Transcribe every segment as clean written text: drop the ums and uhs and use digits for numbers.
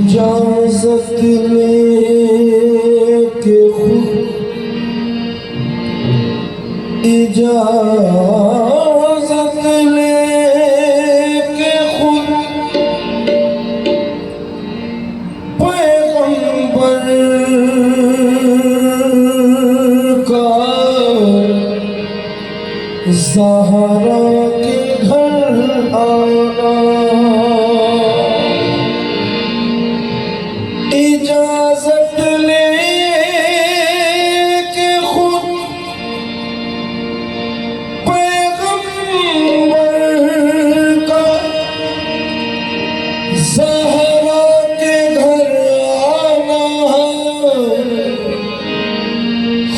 इजाजत लेके खुद इजाजत लेके खुद पैगंबर का ज़हरा के घर आना इजाजत लेके खुद पैगंबर का ज़हरा के घर आना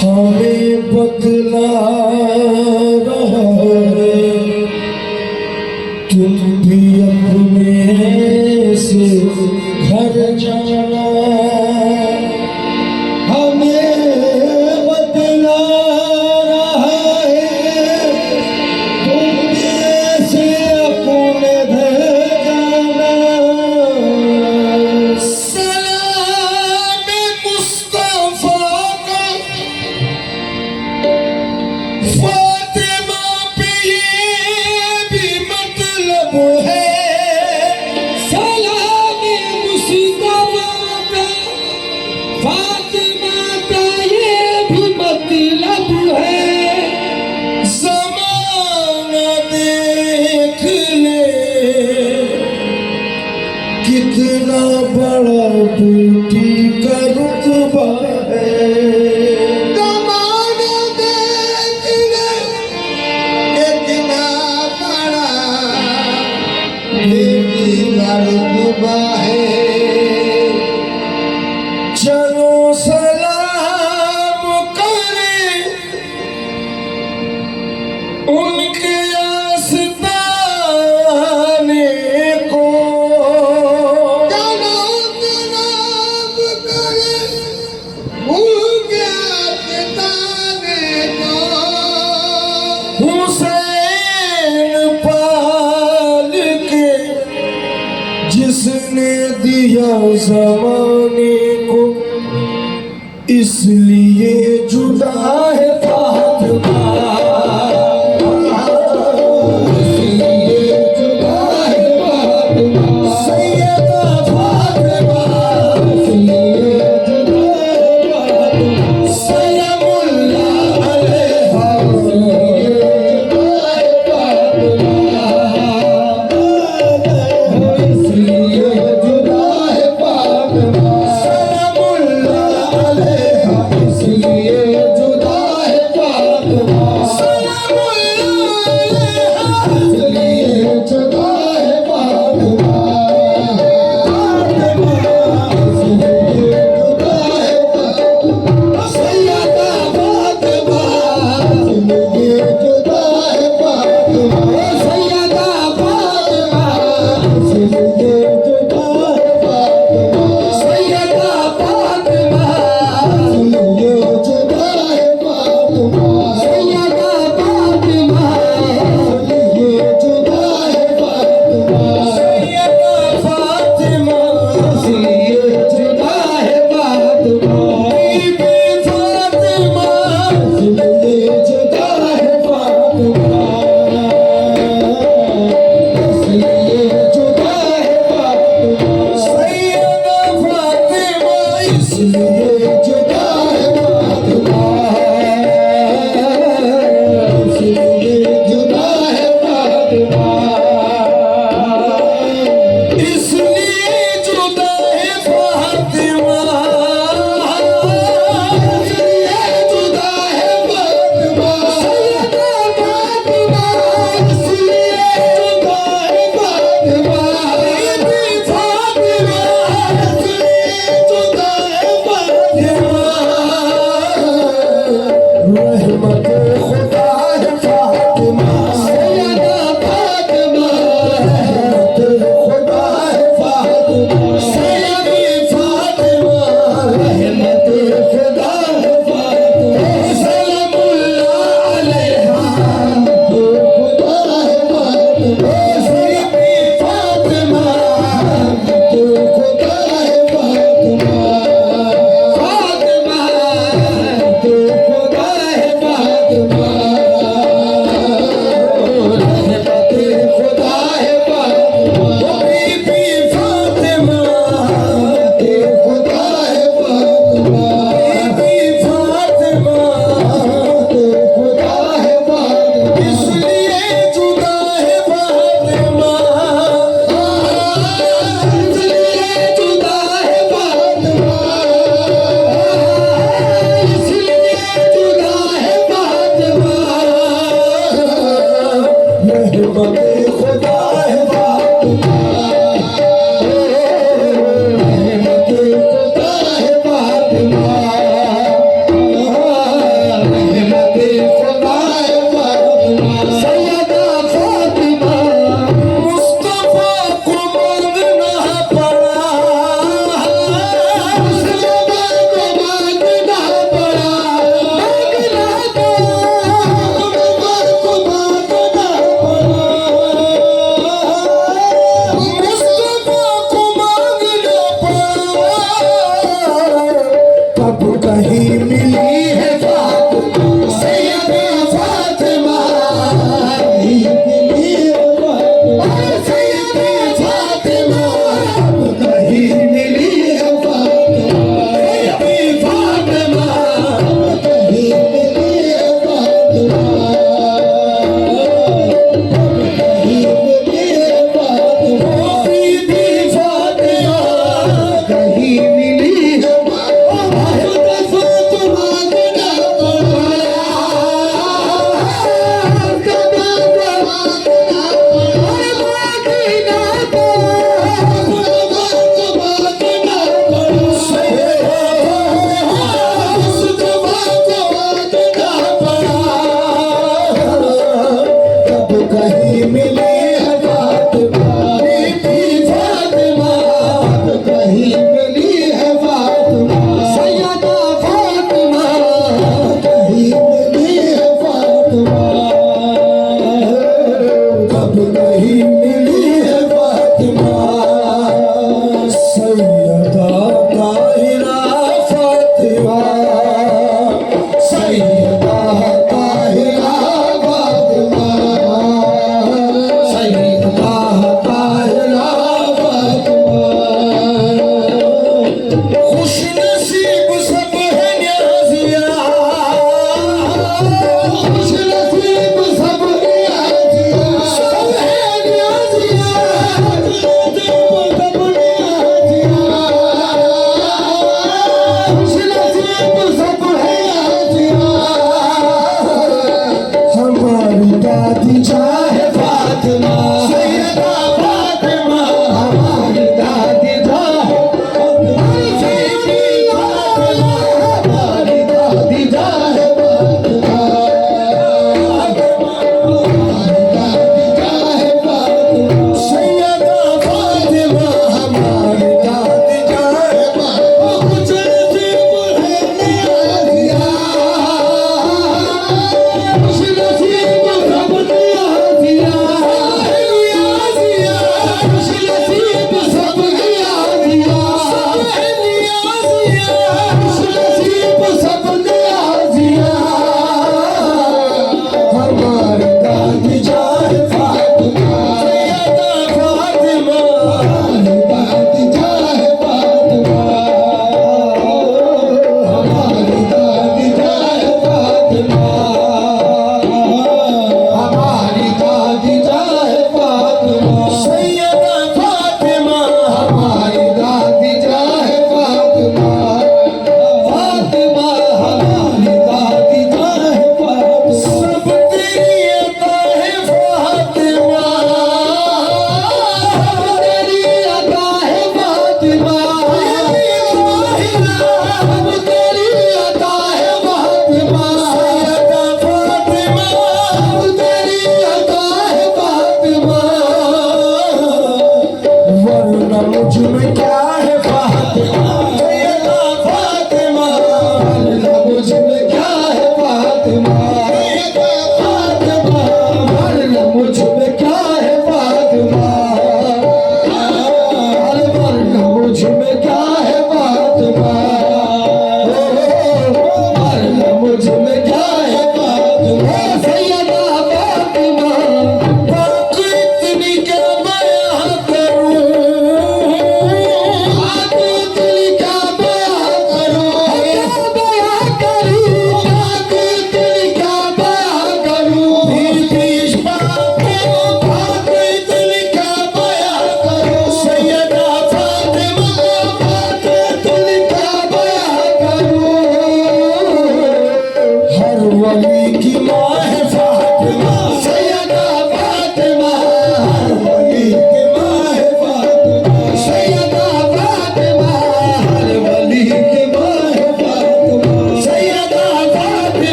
हमें बतला रहा है तुम भी अपने से घर जाना हमें बतला रहा है तुम भी ऐसे अपने घर जाना सलाम मुस्तफा का फातिमा पे ये भी मतलब है सलाम मुस्तफा का फातिमा का ये भी मतलब है ज़माना देख ले कितना बड़ा बेटी का रुतबा है ज़माना देख ले कितना बड़ा बेटी का रुतबा है चलो सलाम करें उनके आस्ताने को चलो सलाम करें उनके आस्ताने को हुसैन पाल के जिसने दिया ज़माने को इसलिए जुदा है फातिमा इसलिए जुदा है फातिमा सैयदा फातिमा इसलिए जुदा है फातिमा सलामुल्लाह अलैहा इसलिए जुदा है फातिमा इसलिए जुदा है फातिमा सलामुल्लाह अलैहा इसलिए जुदा है फातिमा सलामुल्लाह अलैहा इसलिए जुदा है फातिमा इसलिए जुदा है फातिमा सैयदा फातिमा इसलिए जुदा है फातिमा सैयदा फातिमा इसलिए जुदा है फातिमा सैयदा फातिमा इसलिए जुदा है फातिमा सैयदा फातिमा इसलिए जुदा है फातिमा सैयदा फातिमा इसलिए जुदा है फातिमा बीबी फातिमा इसलिए जुदा है फातिमा इसलिए जुदा है फातिमा सैयदा फातिमा इसलिए जुदा है फातिमा इसलिए जुदा है फातिमा इसलिए जुदा है फातिमा इसलिए जुदा है फातिमा सैयदा फातिमा इसलिए जुदा है फातिमा बीबी फातिमा इसलिए जुदा है फातिमा सैयदा ताहिरा फातिमा सैयदा ताहिरा फातिमा सैयदा ताहिरा फातिमा खुश नसीब सब है न्याज़िया खुश नसीब सब है न्याज़िया सब है न्याज़िया खुश नसीब सब है न्याज़िया हमारी दादी चाहे फातिमा सैयदा फातिमा हमारी दादी चाहे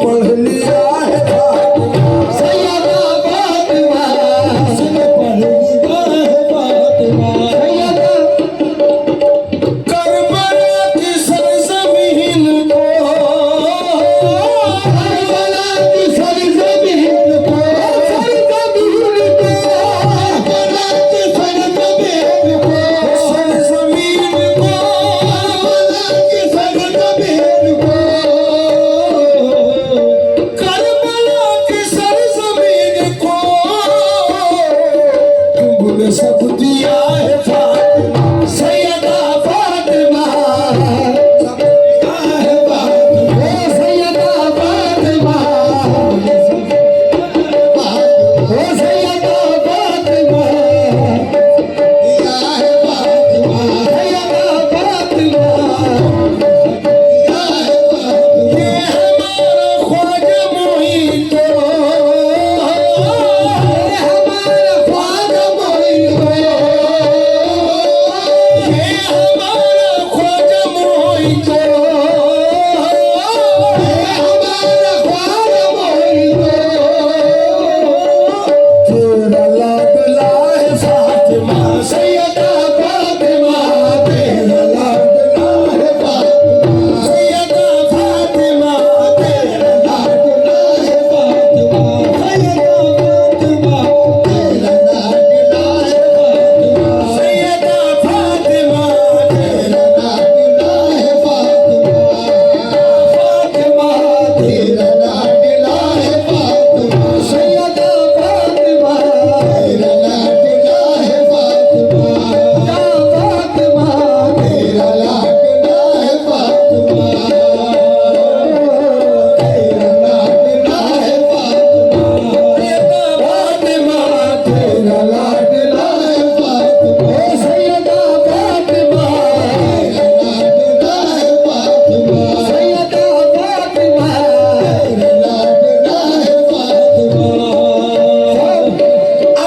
पढ़ लिया है फातिमा सैयदा फातिमा इसने पढ़ लिया है फातिमा सैयदा करबला की सरजमीन को करबला की सरजमीन को करबला की सरजमीन को सरजमीन को करबला की सरजमीन को तुमने सब दिया है फातिमा सैयदा फातिमा सब दिया है फातिमा सैयदा फातिमा सैयदा फातिमा दिया है फातिमा सैयदा फातिमा ये हमारा ख्वाजा मोहित हमारा ख्वाजा मोहित ये हमारा ख्वाजा मोहित हमारा ख्वाजा मोहित तेरा लाडला है फातिमा सैयदा फातिमा तेरा लाडला है फातिमा सैयदा फातिमा तेरा लाडला है फातिमा सैयदा फातिमा तेरा लाडला है फातिमा सैयदा फातिमा तेरा लाडला है फातिमा फातिमा तेरा लाडला है फातिमा सैयदा फातिमा तेरा लाडला है फातिमा या फातिमा तेरा लाडला है फातिमा तेरा लाडला है फातिमा सैयदा फातिमा तेरा लाडला है फातिमा सैयदा फातिमा तेरा लाडला है फातिमा सैयदा फातिमा तेरा लाडला है फातिमा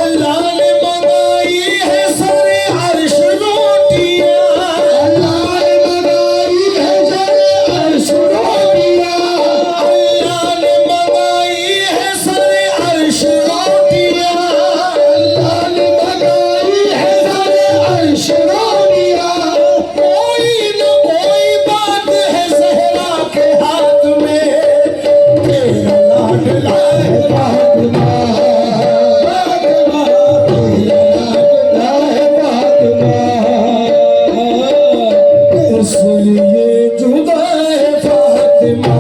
अल्लाह ने मंगाई है सारे अर्श रोटियां अल्लाह ने मंगाई है सारे अर्श रोटियां अल्लाह ने मंगाई है सारे अर्श रोटियां अल्लाह ने मंगाई है सारे अर्श रोटियां कोई न कोई बात है ज़हरा के हाथ में तेरा लाडला है फातिमा फातिमा तेरा लाडला है फातिमा इसलिए जुदा है फातिमा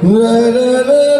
La la la